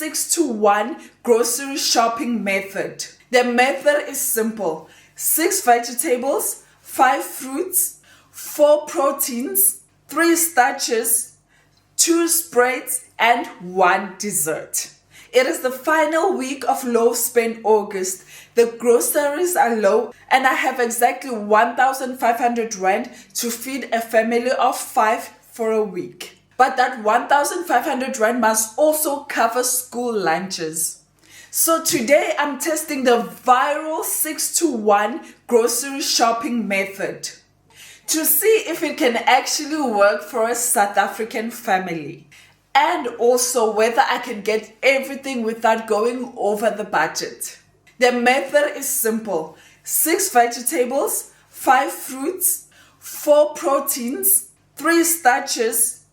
6-to-1 grocery shopping method. The method is simple. 6 vegetables, 5 fruits, 4 proteins, 3 starches, 2 spreads, and 1 dessert. It is the final week of low spend August. The groceries are low and I have exactly 1,500 rand to feed a family of 5 for a week. But that 1,500 rand must also cover school lunches. So today I'm testing the viral 6-to-1 grocery shopping method to see if it can actually work for a South African family. And also whether I can get everything without going over the budget. The method is simple. 6 vegetables, 5 fruits, 4 proteins, 3 starches,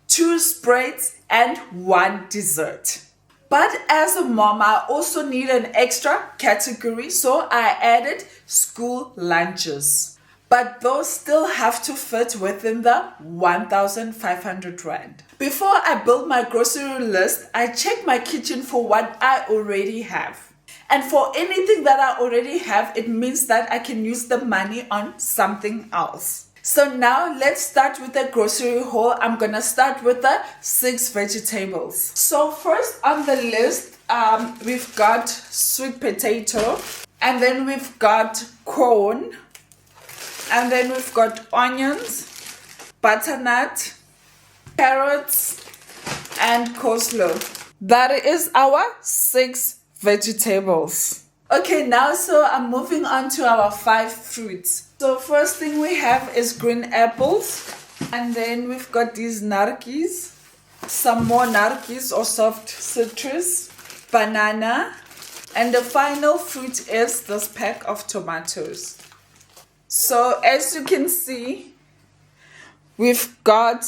2 spreads, and 1 dessert. But as a mom, I also need an extra category, so I added school lunches. But those still have to fit within the 1,500 rand. Before I build my grocery list, I check my kitchen for what I already have. And for anything that I already have, it means that I can use the money on something else. So now let's start with the grocery haul. I'm gonna start with the 6 vegetables. So first on the list, we've got sweet potato, and then we've got corn, and then we've got onions, butternut, carrots, and coleslaw. That is our 6 vegetables. Okay, now so I'm moving on to our 5 fruits. So first thing we have is green apples, and then we've got these narkies, some more narkies or soft citrus, banana, and the final fruit is this pack of tomatoes. So as you can see, we've got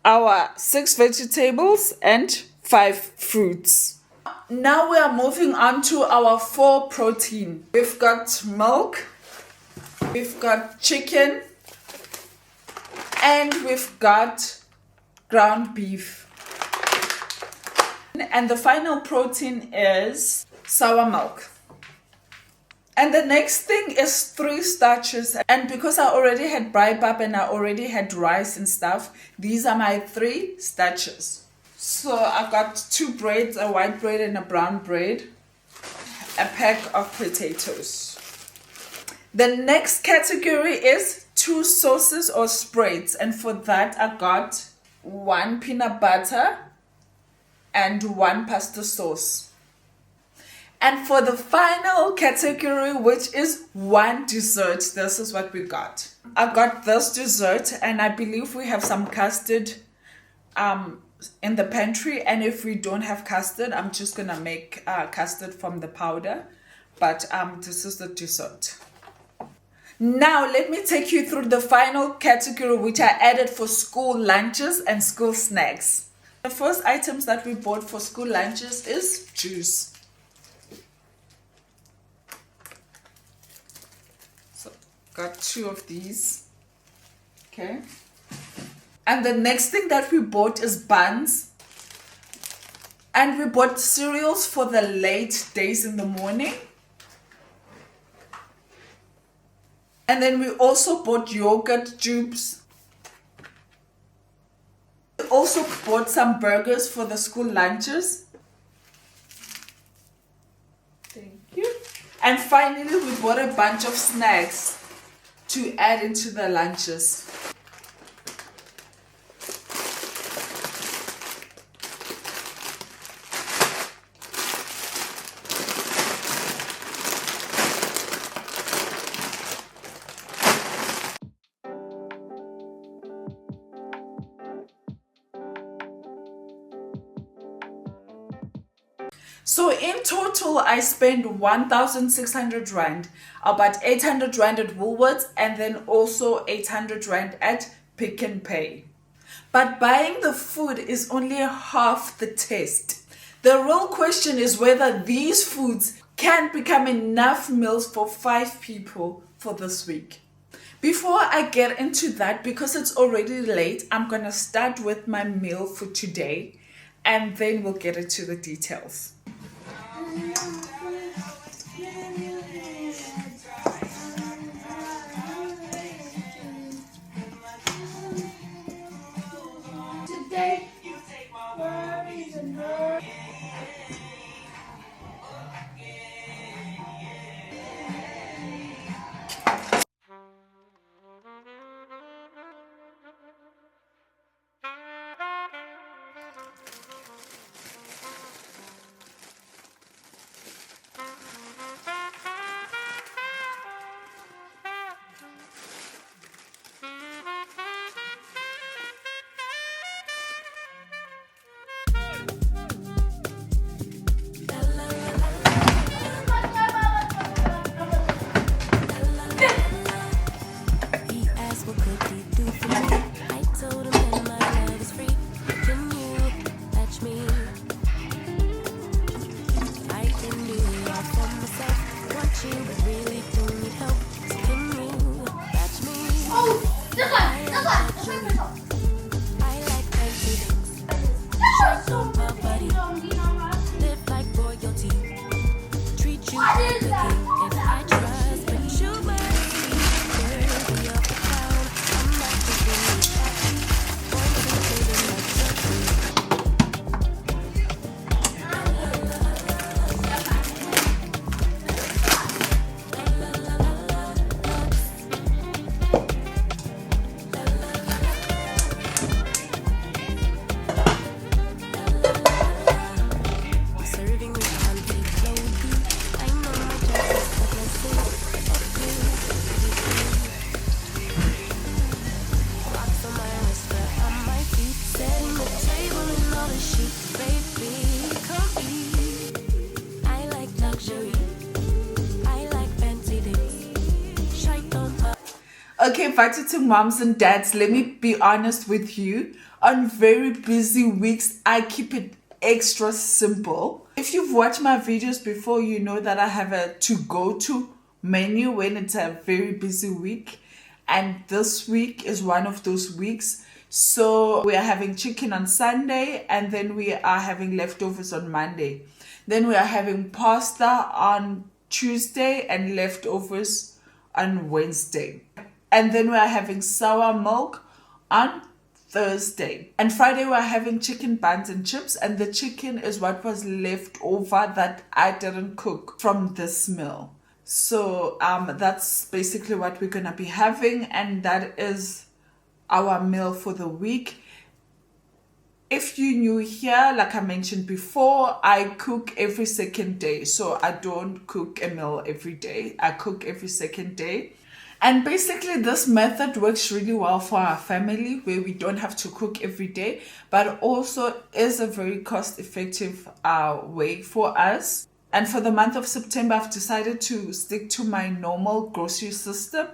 our 6 vegetables and 5 fruits. Now we are moving on to our 4 protein. We've got milk, we've got chicken, and we've got ground beef. And the final protein is sour milk. And the next thing is 3 starches. And because I already had braai and I already had rice and stuff, these are my 3 starches. So I've got 2 breads, a white bread and a brown bread, a pack of potatoes. The next category is 2 sauces or spreads. And for that I got 1 peanut butter and 1 pasta sauce. And for the final category, which is 1 dessert, this is what we got. I got this dessert, and I believe we have some custard in the pantry. And if we don't have custard, I'm just gonna make custard from the powder. But this is the dessert. Now let me take you through the final category, which I added for school lunches and school snacks. The first items that we bought for school lunches is juice. Got 2 of these. Okay. And the next thing that we bought is buns. And we bought cereals for the late days in the morning. And then we also bought yogurt tubes. We also bought some burgers for the school lunches. Thank you. And finally, we bought a bunch of snacks to add into the lunches. So in total, I spent 1,600 rand, about 800 rand at Woolworths, and then also 800 rand at Pick n Pay. But buying the food is only half the test. The real question is whether these foods can become enough meals for 5 people for this week. Before I get into that, because it's already late, I'm gonna start with my meal for today. and then we'll get into the details. Today, you take my worries and burdens. He asked what could he do for me. I told him that my love is free. Can you catch me? I can do it all for myself. Want you, but really don't need help. So can you catch me? I like fancy things. Shake on my body. Live like royalty. Treat you like a king. If I trust, but you must be worthy of the crown. I'm not just being happy. Pointing to the next tree. Serving me country floaty. I know my job is a blessing of you. Rocks on my wrist, fur on my feet. Setting the table and all the sheep. Baby, come eat. I like luxury. I like fancy things. Shite on top. Okay, budgeting moms and dads, let me be honest with you. On very busy weeks, I keep it extra simple. If you've watched my videos before, you know that I have a to-go-to menu when it's a very busy week. And this week is one of those weeks. So we are having chicken on Sunday, and then we are having leftovers on Monday. Then we are having pasta on Tuesday and leftovers on Wednesday. And then we are having sour milk on Thursday. And Friday we're having chicken buns and chips, and the chicken is what was left over that I didn't cook from this meal. So that's basically what we're gonna be having, and that is our meal for the week. If you're new here, like I mentioned before, I cook every second day. So I don't cook a meal every day. I cook every second day. And basically this method works really well for our family, where we don't have to cook every day, but also is a very cost-effective way for us. And for the month of September, I've decided to stick to my normal grocery system.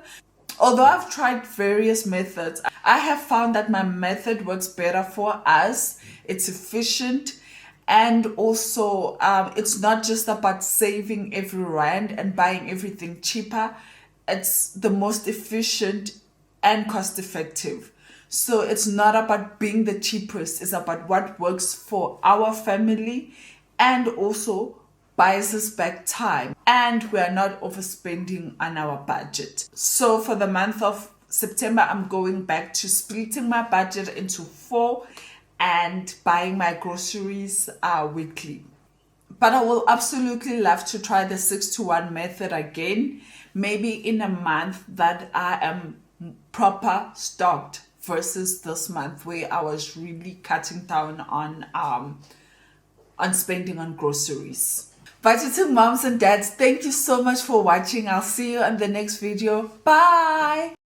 Although I've tried various methods, I have found that my method works better for us. It's efficient, and also it's not just about saving every rand and buying everything cheaper. It's the most efficient and cost effective. So it's not about being the cheapest, it's about what works for our family and also buys us back time, and we are not overspending on our budget. So for the month of September, I'm going back to splitting my budget into 4 and buying my groceries weekly. But I will absolutely love to try the 6-to-1 method again, maybe in a month that I am proper stocked versus this month where I was really cutting down on spending on groceries. Budgeting moms and dads, thank you so much for watching. I'll see you in the next video. Bye!